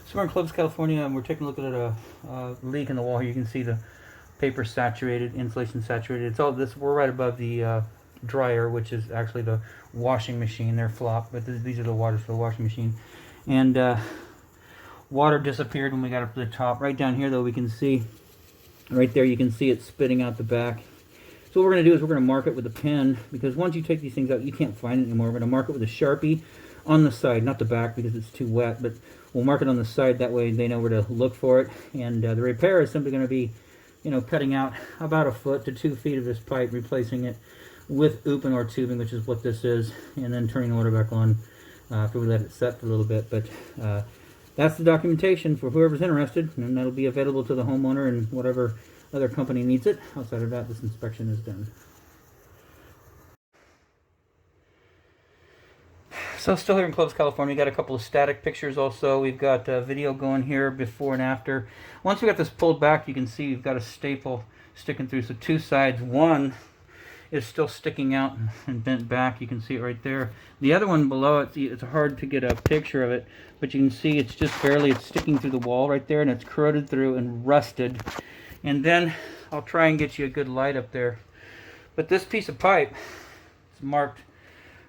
So we're in Clovis, California, and we're taking a look at a leak in the wall here. You can see the paper saturated, insulation saturated. It's all this. We're right above the dryer, which is actually the washing machine. They're flop, but these are the waters for the washing machine. And water disappeared when we got up to the top. Right down here, though, we can see, right there, you can see it spitting out the back. So what we're going to do is we're going to mark it with a pen, because once you take these things out, you can't find it anymore. We're going to mark it with a Sharpie on the side, not the back because it's too wet, but we'll mark it on the side. That way they know where to look for it. And the repair is simply going to be, cutting out about 1 foot to 2 feet of this pipe, replacing it with Uponor tubing, which is what this is, and then turning the water back on after we let it set for a little bit. But that's the documentation for whoever's interested, and that'll be available to the homeowner and whatever other company needs it. Outside of that, this inspection is done. So still here in Clovis, California, we got a couple of static pictures also. We've got video going here before and after. Once we got this pulled back, you can see we've got a staple sticking through. So two sides. One is still sticking out and bent back. You can see it right there. The other one below it, it's hard to get a picture of it, but you can see it's just barely, it's sticking through the wall right there, and it's corroded through and rusted. And then I'll try and get you a good light up there. But this piece of pipe is marked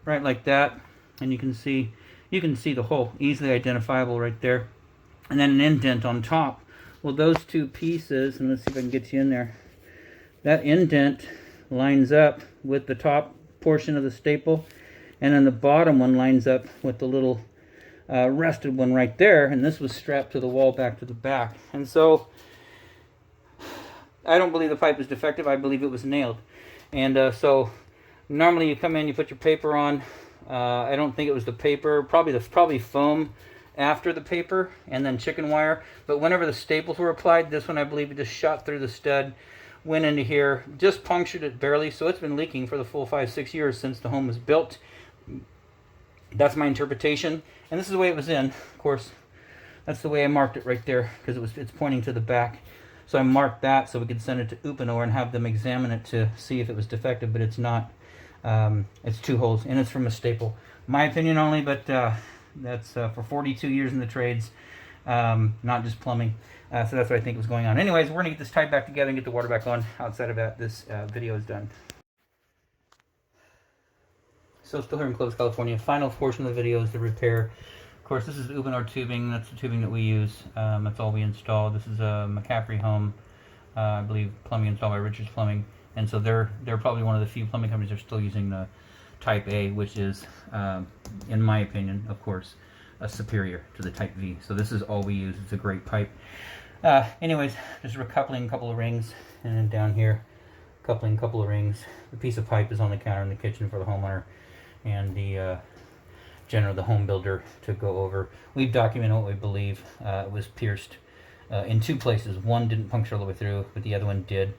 right like that. And you can see the hole, easily identifiable right there. And then an indent on top. Well, those two pieces, and let's see if I can get you in there. That indent lines up with the top portion of the staple, and then the bottom one lines up with the little rusted one right there. And this was strapped to the wall back to the back. And so I don't believe the pipe is defective. I believe it was nailed. And so normally you come in, you put your paper on. I don't think it was the paper, probably foam after the paper, and then chicken wire. But whenever the staples were applied, this one I believe it just shot through the stud, went into here, just punctured it barely. So it's been leaking for the full 5-6 years since the home was built. That's my interpretation, and this is the way it was in. Of course, that's the way I marked it right there, because it's pointing to the back. So I marked that so we could send it to Uponor and have them examine it to see if it was defective, but it's not. It's 2 holes, and it's from a staple. My opinion only, but that's for 42 years in the trades, not just plumbing. So that's what I think was going on. Anyways, we're going to get this tied back together and get the water back on. Outside of that, this video is done. So still here in Clovis, California. Final portion of the video is the repair. Of course, this is Uponor tubing. That's the tubing that we use. That's all we installed. This is a McCaffrey home, I believe, plumbing installed by Richards Plumbing. And so they're probably one of the few plumbing companies that are still using the Type A, which is, in my opinion, of course, superior to the Type V. So this is all we use. It's a great pipe. Anyways, just recoupling a couple of rings, and then down here, coupling a couple of rings. The piece of pipe is on the counter in the kitchen for the homeowner and the the home builder to go over. We've documented what we believe. It was pierced in 2 places. One didn't puncture all the way through, but the other one did.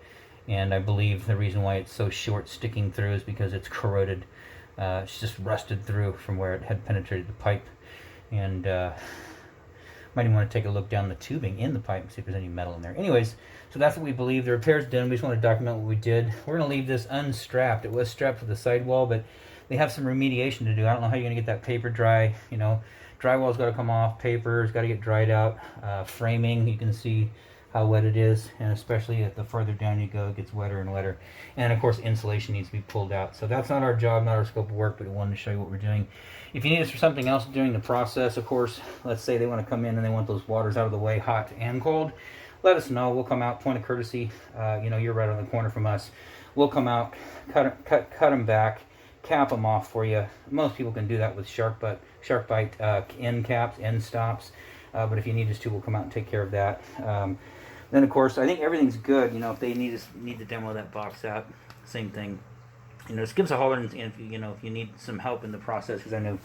And I believe the reason why it's so short sticking through is because it's corroded. It's just rusted through from where it had penetrated the pipe. And might even want to take a look down the tubing in the pipe and see if there's any metal in there. Anyways, so that's what we believe. The repair's done. We just want to document what we did. We're going to leave this unstrapped. It was strapped to the sidewall, but they have some remediation to do. I don't know how you're going to get that paper dry. Drywall's got to come off. Paper's got to get dried out. Framing, you can see how wet it is, and especially the further down you go, it gets wetter and wetter. And of course, insulation needs to be pulled out. So that's not our job, not our scope of work, but we wanted to show you what we're doing. If you need us for something else during the process, of course, let's say they want to come in and they want those waters out of the way, hot and cold, let us know. We'll come out, point of courtesy. You're right on the corner from us. We'll come out, cut them back, cap them off for you. Most people can do that with shark bite end caps, end stops. But if you need us to, we'll come out and take care of that. Then, of course, I think everything's good. If they need to demo that box out, same thing. Just give us a holler, and if you need some help in the process, because I know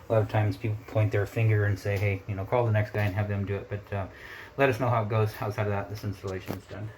a lot of times people point their finger and say, hey, call the next guy and have them do it. But let us know how it goes. Outside of that, this installation is done.